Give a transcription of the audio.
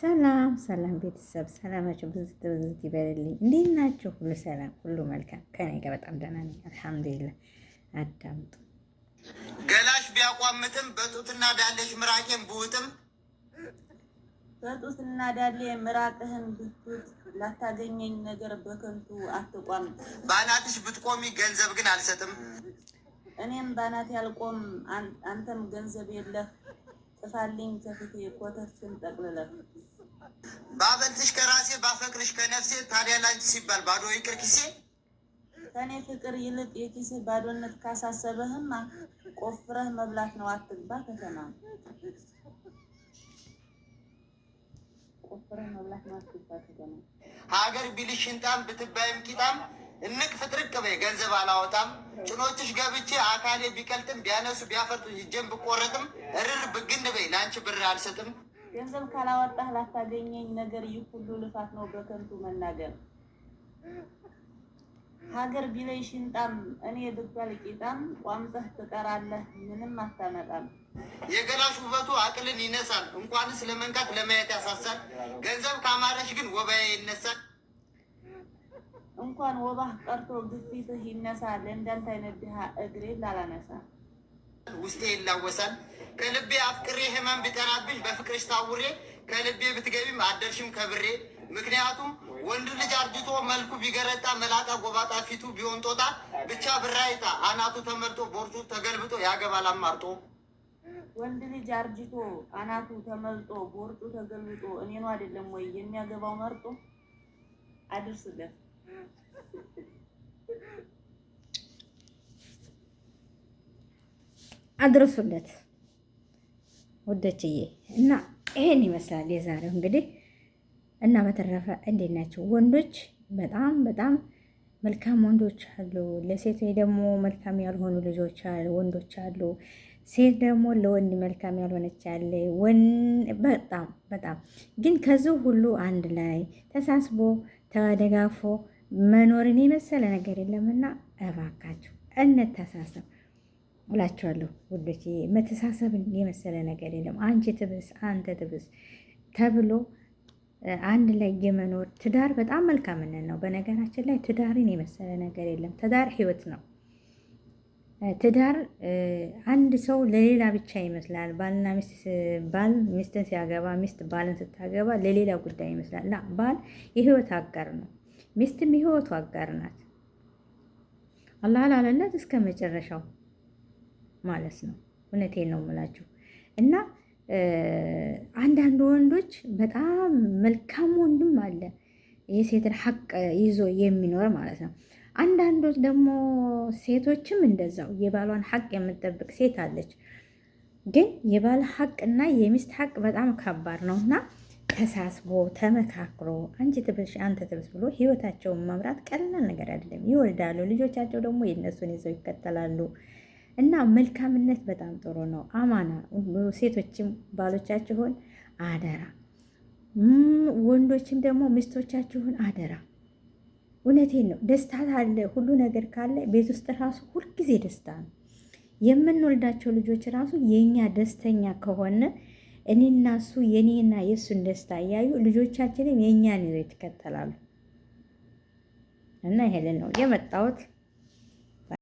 ሰላም ሰላም ቤተሰብ ሰላማችሁ ብዝት ብዝት ይበልልኝ። እንዴት ናችሁ? ሁሉ ሰላም፣ ሁሉ መልካም። ከኔ ጋር በጣም ደህና ነኝ አልሐምዱሊላህ። አዳምጡ። ገላሽ ቢያቋምጥም በጡትና ዳለሽ ምራቄን ብውጥም በጡትና ዳሌ ምራቅህን ብትውጥ ላታገኘኝ ነገር በከንቱ አትቋም። ባናትሽ ብትቆሚ ገንዘብ ግን አልሰጥም። እኔም ባናት ያልቆም አንተም ገንዘብ የለህ። ጥፋልኝ ከፊቴ ኮተትሽን ጠቅልለህ። ባበልጥሽ ከራሴ ባፈቅርሽ ከነፍሴ ታዲያ ላንቺ ሲባል ባዶ ይቅር ኪሴ። ከኔ ፍቅር ይልቅ የኪስህ ባዶነት ካሳሰበህማ ቆፍረህ መብላት ነው አትግባ ከተማ። ቆፍረህ መብላት ነው አትግባ ከተማ። ሀገር ቢልሽ ሽንጣም ብትባይም ቂጣም እንቅ ፍጥርቅ በይ ገንዘብ አላወጣም። ጭኖችሽ ገብቼ አካሌ ቢቀልጥም ቢያነሱ ቢያፈርጡ እጄን ብቆረጥም እርር ብግን በይ ለአንቺ ብር አልሰጥም። ገንዘብ ካላወጣህ ላታገኘኝ ነገር ይህ ሁሉ ልፋት ነው በከንቱ መናገር። ሀገር ቢለይ ሽንጣም እኔ ብባል ቂጣም ቋምጠህ ትቀራለህ ምንም አታመጣም። የገላሽ ውበቱ አቅልን ይነሳል እንኳንስ ለመንካት ለማየት ያሳሳል። ገንዘብ ካማረሽ ግን ወባዬ ይነሳል። እንኳን ወባህ ቀርቶ ግፊትህ ይነሳል። እንዳንተ አይነት ድሃ እግሬ ላላነሳ ውስጤ ይላወሳል። ከልቤ አፍቅሬ ህመም ቢጠናብኝ በፍቅርሽ ታውሬ ከልቤ ብትገቢም አደርሽም ከብሬ። ምክንያቱም ወንድ ልጅ አርጅቶ መልኩ ቢገረጣ መላጣ ጎባጣ ፊቱ ቢሆን ጦጣ ብቻ ብራይታ አናቱ ተመርጦ ቦርጩ ተገልብጦ ያገባል አማርጦ። ወንድ ልጅ አርጅቶ አናቱ ተመልጦ ቦርጩ ተገልብጦ እኔኑ አይደለም ወይ የሚያገባው መርጦ። አድርስለት አድርሱለት ወደችዬ። እና ይሄን ይመስላል የዛሬው እንግዲህ። እና በተረፈ እንዴት ናቸው ወንዶች? በጣም በጣም መልካም ወንዶች አሉ። ለሴቶች ደግሞ መልካም ያልሆኑ ልጆች አሉ፣ ወንዶች አሉ። ሴት ደግሞ ለወንድ መልካም ያልሆነች አለ። በጣም በጣም ግን ከዚህ ሁሉ አንድ ላይ ተሳስቦ ተደጋፎ መኖርን የመሰለ ነገር የለምና እባካችሁ እንተሳሰብ እላችኋለሁ ውዶች። መተሳሰብን የመሰለ ነገር የለም። አንቺ ትብስ አንተ ትብስ ተብሎ አንድ ላይ የመኖር ትዳር በጣም መልካምነት ነው። በነገራችን ላይ ትዳርን የመሰለ ነገር የለም። ትዳር ህይወት ነው። ትዳር አንድ ሰው ለሌላ ብቻ ይመስላል። ባልና ሚስት ባል ሚስትን ሲያገባ፣ ሚስት ባልን ስታገባ ለሌላ ጉዳይ ይመስላል። ላ ባል የህይወት አጋር ነው። ሚስትም የህይወቱ አጋር ናት። አላህ ላለለት እስከ መጨረሻው ማለት ነው። እውነቴን ነው የምላችሁ። እና አንዳንድ ወንዶች በጣም መልካም ወንድም አለ የሴትን ሐቅ ይዞ የሚኖር ማለት ነው። አንዳንዶች ደግሞ ሴቶችም እንደዛው የባሏን ሐቅ የምትጠብቅ ሴት አለች። ግን የባል ሐቅና የሚስት ሐቅ በጣም ከባድ ነው እና ተሳስቦ ተመካክሮ አንቺ ትብሽ አንተ ትብስ ብሎ ህይወታቸውን መምራት ቀላል ነገር አይደለም። ይወልዳሉ፣ ልጆቻቸው ደግሞ የእነሱን ይዘው ይከተላሉ። እና መልካምነት በጣም ጥሩ ነው። አማና ሴቶችም ባሎቻችሁን አደራ፣ ወንዶችም ደግሞ ሚስቶቻችሁን አደራ። እውነቴን ነው። ደስታ አለ፣ ሁሉ ነገር ካለ ቤት ውስጥ ራሱ ሁልጊዜ ደስታ ነው። የምንወልዳቸው ልጆች ራሱ የኛ ደስተኛ ከሆነ እኔና እሱ የኔና የእሱን ደስታ እያዩ ልጆቻችንም የእኛን ይዘው ይከተላሉ። እና ይሄንን ነው የመጣሁት።